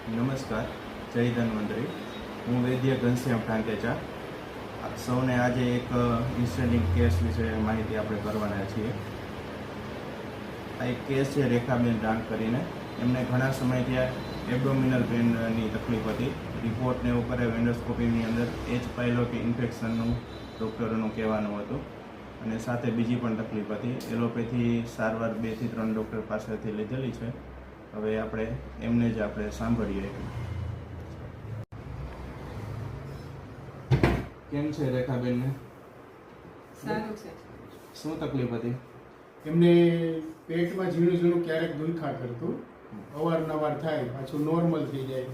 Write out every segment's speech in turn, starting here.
નમસ્કાર, જય ધન્વંતરી. હું વૈદ્ય ઘનશ્યામ ટાંકેચા. સૌને આજે એક ઇન્સિડન્ટ કેસ વિશે માહિતી આપણે કરવાના છીએ. આ એક કેસ છે રેખાબેન ડાંગ કરીને. એમને ઘણા સમયથી એબડોમિનલ પેનની તકલીફ હતી. રિપોર્ટને એવું કરે એન્ડોસ્કોપીની અંદર એચ પાયલોટી ઇન્ફેક્શનનું ડૉક્ટરોનું કહેવાનું હતું અને સાથે બીજી પણ તકલીફ હતી. એલોપેથી સારવાર 2 થી 3 ડૉક્ટર પાસેથી લીધેલી છે. હવે આપણે એમને જ આપણે સાંભળીએ. કેમ છે રેખાબેનને? સારું છે. શું તકલીફ હતી? એમને પેટમાં ઝીણું ક્યારેક દુખા કરતું, અવારનવાર થાય, પાછું નોર્મલ થઈ જાય,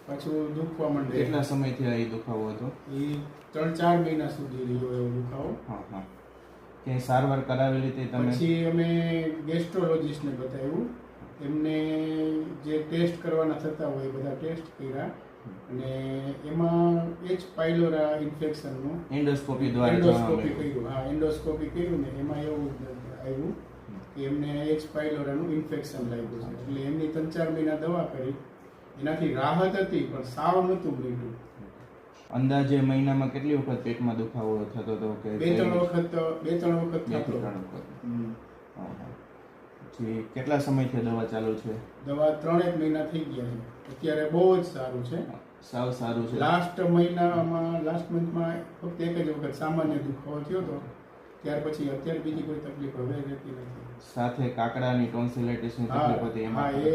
પાછું દુખવા માંડે. કેટલા સમયથી આ દુખાવો હતો? એ 3-4 મહિના સુધી રહ્યો એવો દુખાવો. હા. ક્યાંય સારવાર કરાવેલી હતી તમે? પછી અમે ગેસ્ટ્રોલોજીસ્ટને બતાવ્યું. એમને જે ટેસ્ટ કરવાના થતા હોય બધા ટેસ્ટ કર્યા અને એમાં એચ પાયલોરા ઇન્ફેક્શનનું એન્ડોસ્કોપી દ્વારા એન્ડોસ્કોપી કર્યું. હા, એન્ડોસ્કોપી કર્યું ને એમાં એવું આવ્યું કે એમને એચ પાયલોરાનું ઇન્ફેક્શન લાગ્યું છે. એટલે એમની 3-4 મહિના દવા કરી, એનાથી રાહત હતી પણ સાવ નહોતું મળ્યું. અંદાજે મહિનામાં કેટલી વખત પેટમાં દુખાવો થતો હતો? કે 2-3 વખત થતો. પછી કેટલા સમયથી દવા ચાલુ છે? દવા 3-1 મહિના થઈ ગયા છે. અત્યારે બહુ જ સારું છે. સાવ સારું છે. લાસ્ટ મંથમાં ફક્ત એક જ વખત સામાન્ય દુખાવો થયો હતો. ત્યાર પછી અત્યારે બીજી કોઈ તકલીફ હવે રહેતી નથી. સાથે કાકડાની ટોન્સિલાઇટિસની તકલીફ હતી એમાં? હા, એ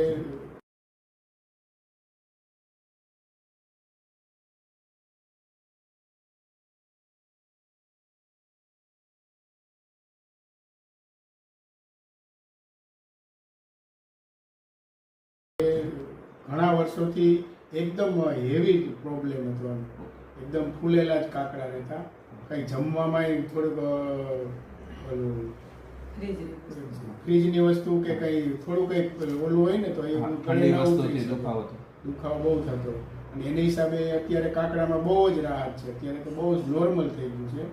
ઘણા વર્ષોથી એકદમ હેવી પ્રોબ્લેમ હતો. એકદમ ફૂલેલા જ કાકડા રહેતા. કંઈ જમવામાં થોડુંક ઓલું ફ્રીજની વસ્તુ કે કંઈ થોડું કંઈ ઓલું હોય ને તો એ ઠંડી વસ્તુથી દુખાવો બહુ થતો. અને એના હિસાબે અત્યારે કાકડામાં બહુ જ રાહત છે. અત્યારે તો બહુ જ નોર્મલ થઈ ગયું છે.